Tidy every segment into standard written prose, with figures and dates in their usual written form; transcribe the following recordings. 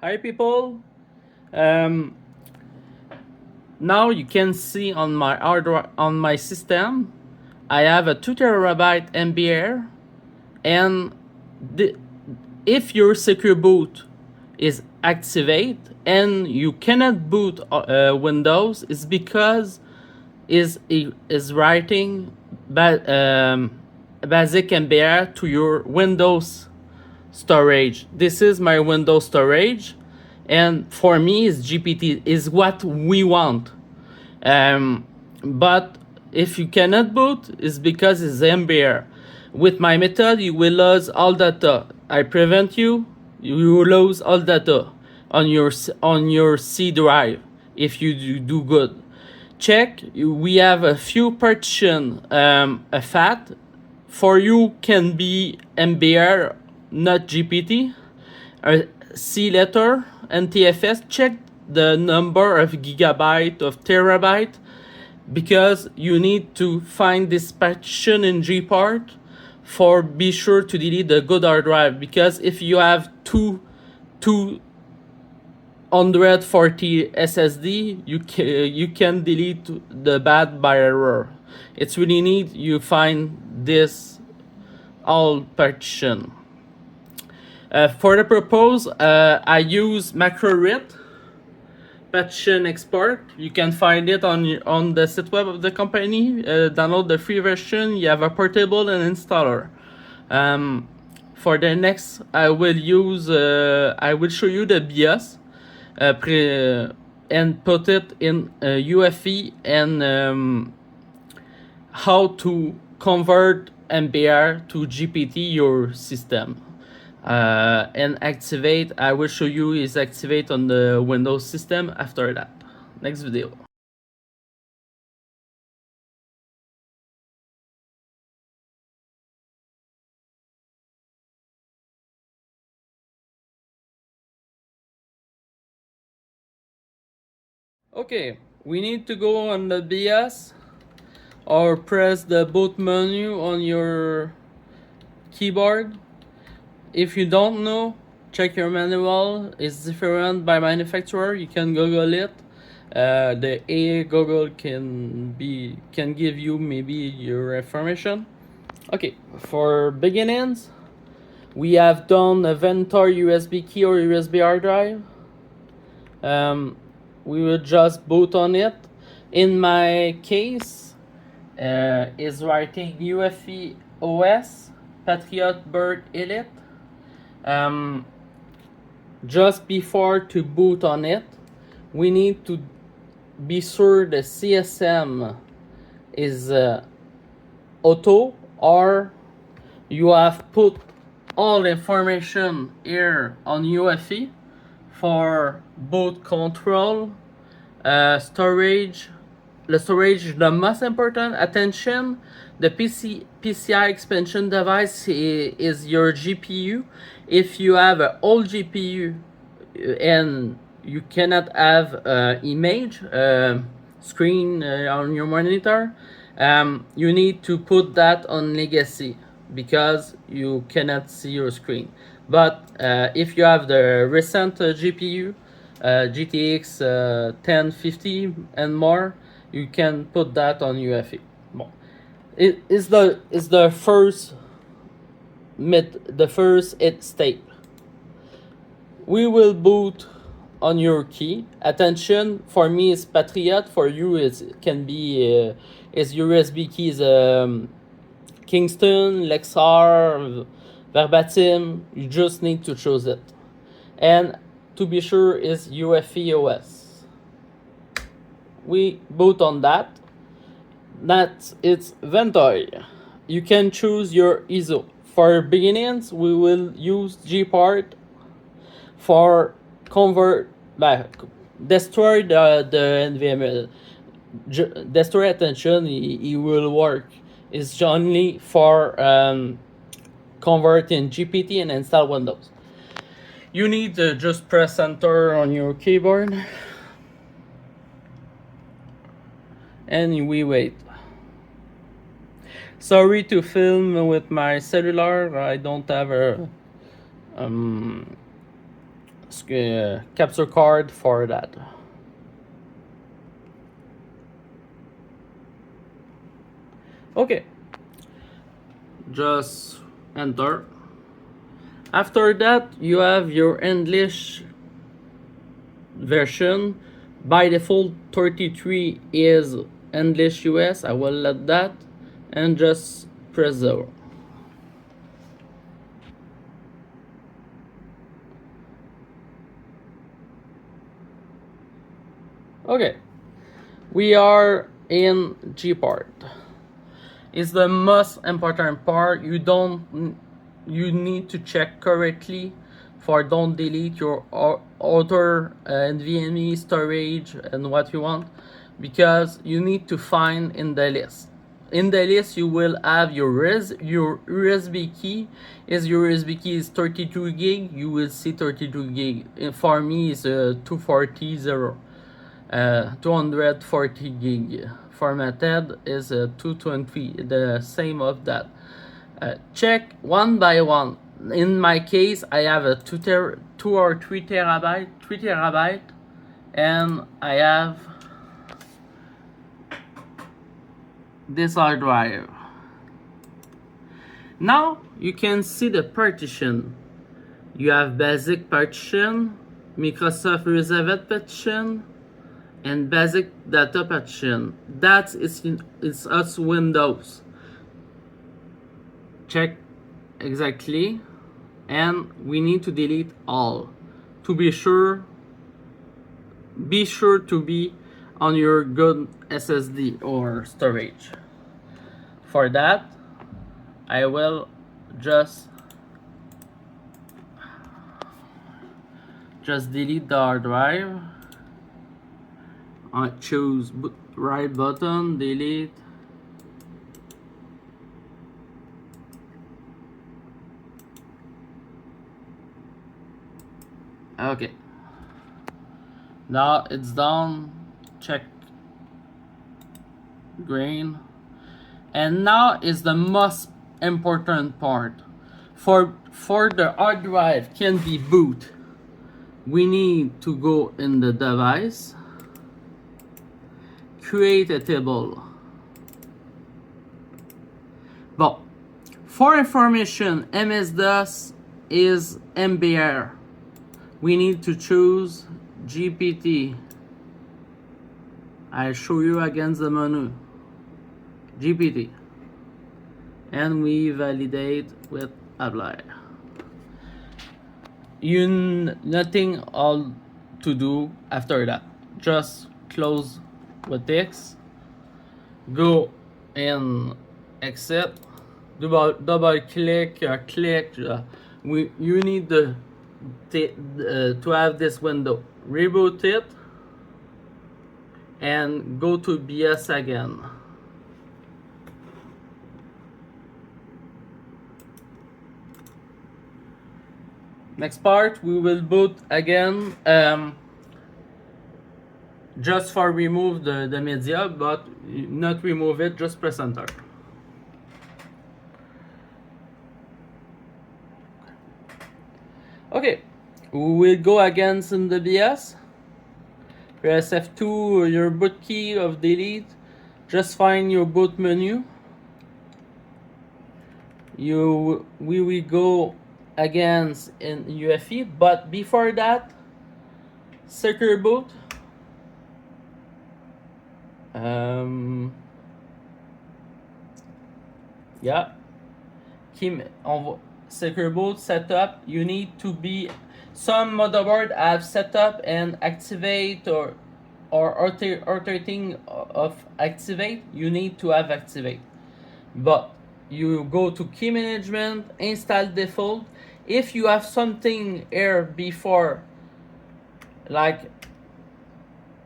Hi people. Um, Now you can see on my hardware on my system, I have a 2 TB MBR, and if your secure boot is activate and you cannot boot Windows, it's because is writing basic MBR to your Windows storage. This is my Windows storage, and for me is GPT is what we want. But if you cannot boot, it's because it's MBR. With my method, you will lose all data. I prevent you. You will lose all data on your C drive if you do good. Check. We have a few partition. A FAT for you can be MBR, not GPT. C letter NTFS. Check the number of gigabyte of terabyte, because you need to find this partition in gpart for be sure to delete the good hard drive, because if you have 240 SSD, you can delete the bad by error. It's really neat you find this all partition. For the purpose, I use macro-rit partition export. You can find it on the site web of the company. Download the free version. You have a portable and installer. For the next, I will show you the BIOS and put it in UEFI, and how to convert MBR to GPT your system. And activate. I will show you is activate on the Windows system after that. Next video. Okay, we need to go on the BIOS or press the boot menu on your keyboard. If you don't know, check your manual. It's different by manufacturer. You can Google it. The AI Google can give you maybe your information. Okay, for beginnings, we have done a Ventor USB key or USB hard drive. We will just boot on it. In my case, is writing UEFI OS Patriot Bird Elite. Just before to boot on it, we need to be sure the CSM is auto, or you have put all information here on UEFI for boot control, storage. The storage is the most important. Attention, the PCI expansion device is your GPU. If you have an old GPU and you cannot have image screen on your monitor, you need to put that on legacy, because you cannot see your screen. But if you have the recent GPU, GTX 1050 and more, you can put that on UEFI. Bon. It is the first step. We will boot on your key. Attention, for me it's Patriot. For you it can be is USB keys Kingston, Lexar, Verbatim. You just need to choose it. And to be sure is UEFI OS. We boot on that. It's Ventor. You can choose your ISO. For beginnings, we will use gparted for convert back, destroy the NVMe. Destroy attention, it will work. It's only for converting GPT and install Windows. You need to just press enter on your keyboard, and we wait. Sorry to film with my cellular. I don't have a capture card for that. Okay, just enter. After that, you have your English version. By default, 33 is English US. I will let that and just press 0. Okay, we are in gparted. It's the most important part. You need to check correctly for don't delete your other NVMe storage and what you want, because you need to find in the list. In the list, you will have your USB key. Is your USB key is 32 gig, you will see 32 gig. For me, it's 240 gig. Formatted is 220, the same of that. Check one by one. In my case, I have a 2 or 3 terabyte, and I have this hard drive. Now you can see the partition. You have basic partition, Microsoft Reserved partition, and basic data partition. That is it's us Windows. Check exactly, and we need to delete all to be sure. Be sure to be on your good SSD or storage. For that, I will just delete the hard drive. I choose right button, delete. Okay, now it's done. Check green, and now is the most important part. For the hard drive can be boot, we need to go in the device, create a table. But for information, MS-DOS is MBR. We need to choose GPT. I'll show you against the menu. GPT. And we validate with apply. Nothing all to do after that. Just close with X. Go and exit. Double click or click. You need to have this window. Reboot it and go to BS again. Next part, we will boot again, just for remove the media, but not remove it, just press enter. Okay, we will go again in the BS. Press F2, your boot key of delete. Just find your boot menu. We will go again in UEFI, but before that, secure boot. Yeah. Secure boot setup. You need to be, some motherboard have setup and activate or rotating of activate. You need to have activate, but you go to key management, install default. If you have something here before, like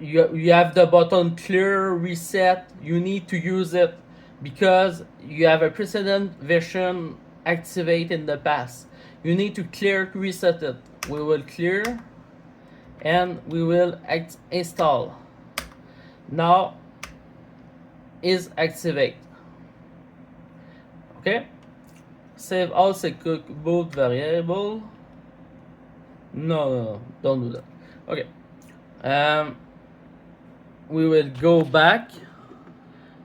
you have the button clear reset, you need to use it because you have a precedent version activate in the past. You need to clear reset it. We will clear and we will install. Now is activate. Okay, save all secure boot variable. No, don't do that. Okay. We will go back.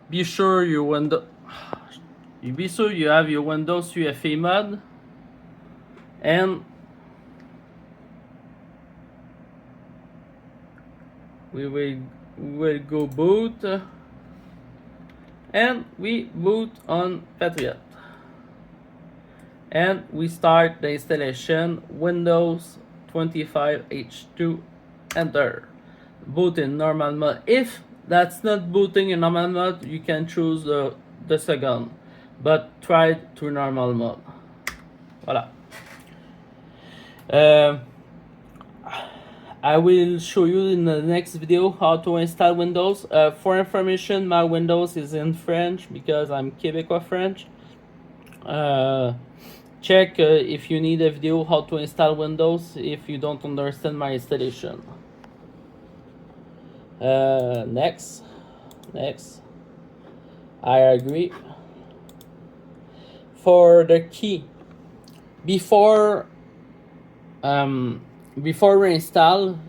Be sure you have your Windows UEFI mod, and we will go boot, and we boot on Patriot, and we start the installation. Windows 25 H2, enter. Boot in normal mode. If that's not booting in normal mode, you can choose the second, but try to normal mode. Voilà. I will show you in the next video how to install Windows. For information, my Windows is in French because I'm Québécois French. Check if you need a video how to install Windows if you don't understand my installation. Next. I agree. For the key, before we install,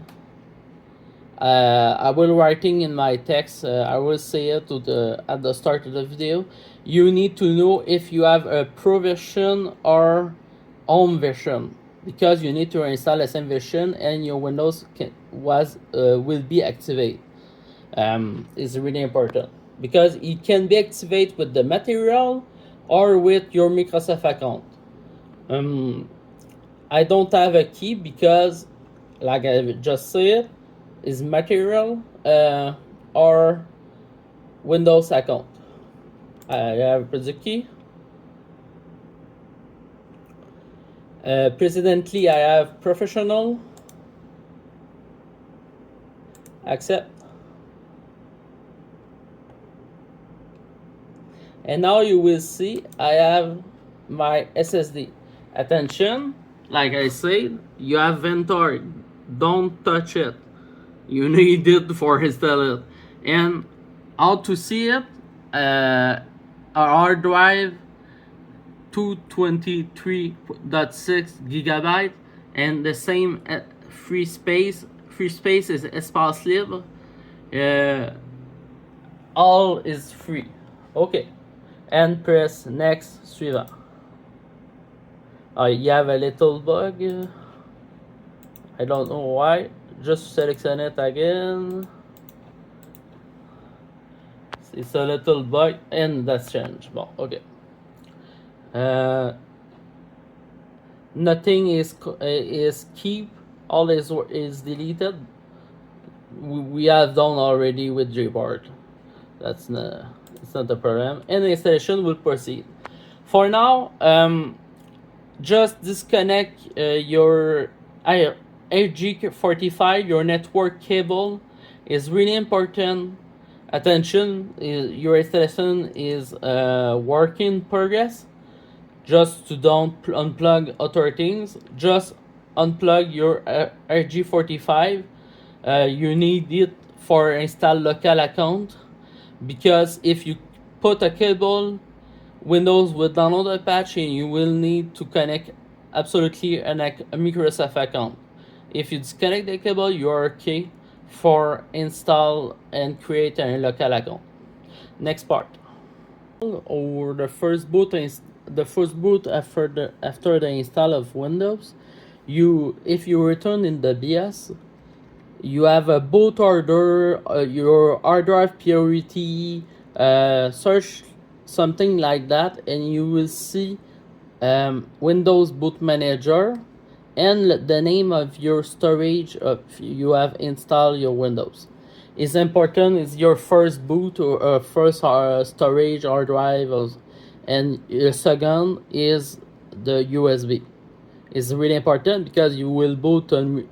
I will writing in my text. I will say it at the start of the video. You need to know if you have a Pro version or Home version, because you need to install the same version and your Windows will be activated. Is really important because it can be activated with the material or with your Microsoft account. I don't have a key because, like I just said, is material or Windows account. I have the key. Presently, I have professional. Accept. And now you will see I have my SSD. Attention, like I said, you have inventory. Don't touch it. You need it for install it. And how to see it? Our hard drive 223.6 gigabyte, and the same free space is espace libre. All is free. Okay, and press next, suivant. You have a little bug. I don't know why. Just selection it again. It's a little bug, and that's changed. Bon, okay. Nothing is keep. All is deleted. We have done already with gparted. It's not a problem, and the installation will proceed. For now, just disconnect your RG45. Your network cable is really important. Attention, your installation is work in progress. Just to don't unplug other things, just unplug your RG45. You need it for install local account, because if you put a cable, Windows will download a patch and you will need to connect absolutely a Microsoft account. If you disconnect the cable, you are okay for install and create a local account. Next part, or the first boot after the install of Windows. If you return in the BIOS, you have a boot order, your hard drive priority, search something like that, and you will see Windows Boot Manager and the name of your storage you have installed your Windows. It's important. It's your first boot or first storage hard drive, and the second is the USB. It's really important because you will boot on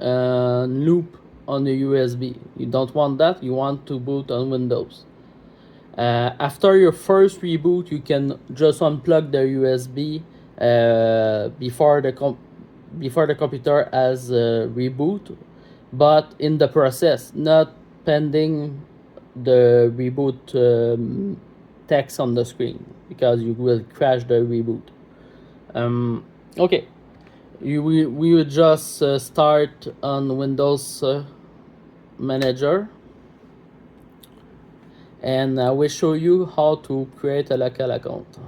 loop on the USB. You don't want that. You want to boot on Windows. After your first reboot, you can just unplug the USB before the computer has reboot, but in the process, not pending the reboot text on the screen, because you will crash the reboot. Okay, we would just start on Windows Manager, and I will show you how to create a local account.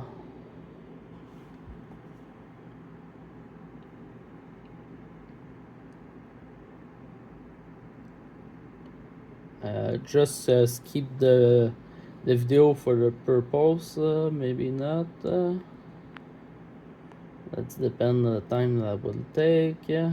Just skip the video for the purpose, maybe not. Let's depend on the time that will take. Yeah.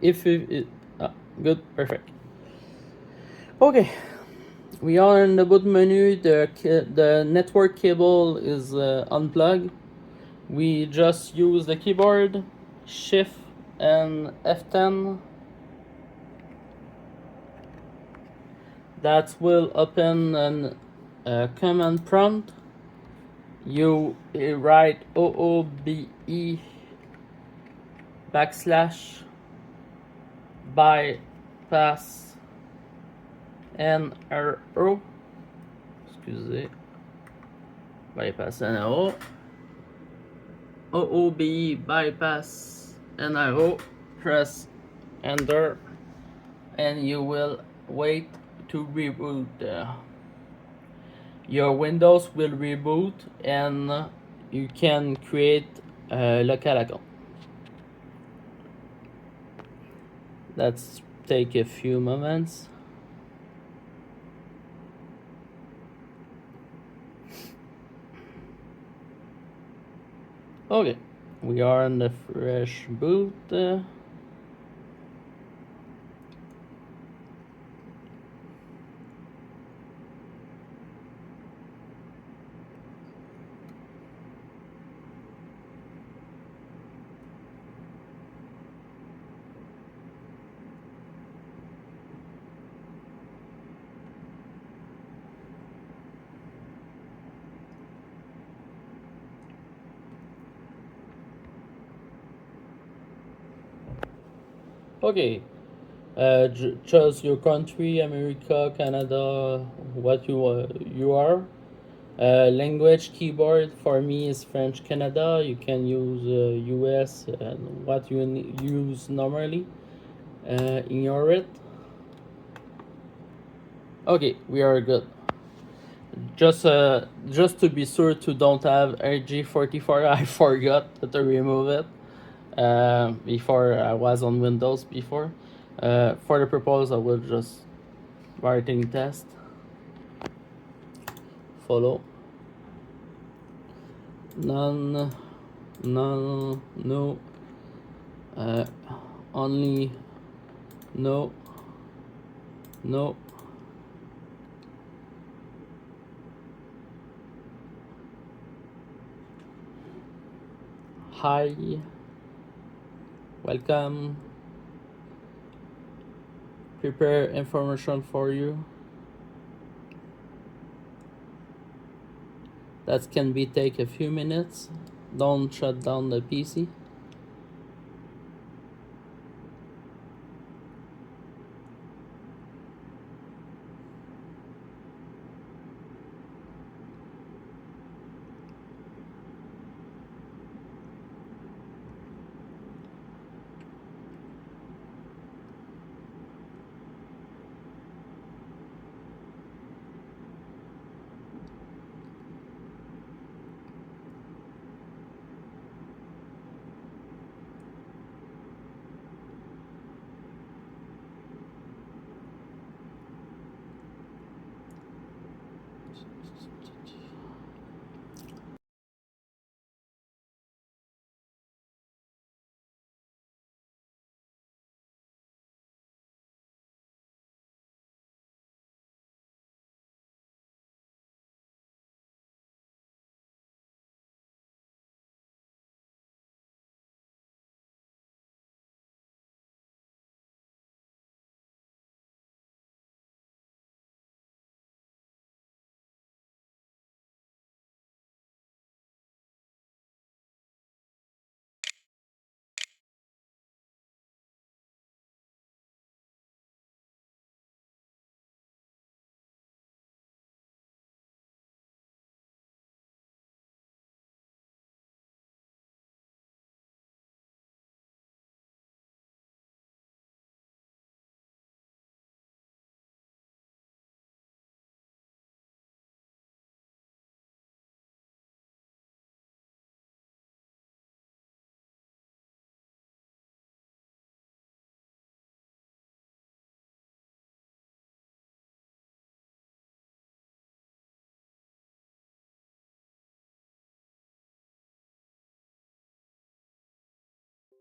If it good, perfect. Okay, we are in the boot menu. The network cable is unplugged. We just use the keyboard, Shift and F10. That will open a command prompt. You write OOBE backslash bypass NRO. Excusez. Bypass NRO. OOBE bypass NRO. Press enter, and you will wait to reboot. Your Windows will reboot, and you can create a local account. Let's take a few moments. Okay, we are in the fresh boot. Okay, choose your country, America, Canada, what you are. Language keyboard for me is French Canada. You can use US and what you use normally. Ignore it. Okay, we are good. Just to be sure to don't have RG44, I forgot to remove it before I was on Windows before. For the purpose, I will just writing test. Follow. None, no. Only, no. Hi, welcome. Prepare information for you. That can be take a few minutes. Don't shut down the PC.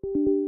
you.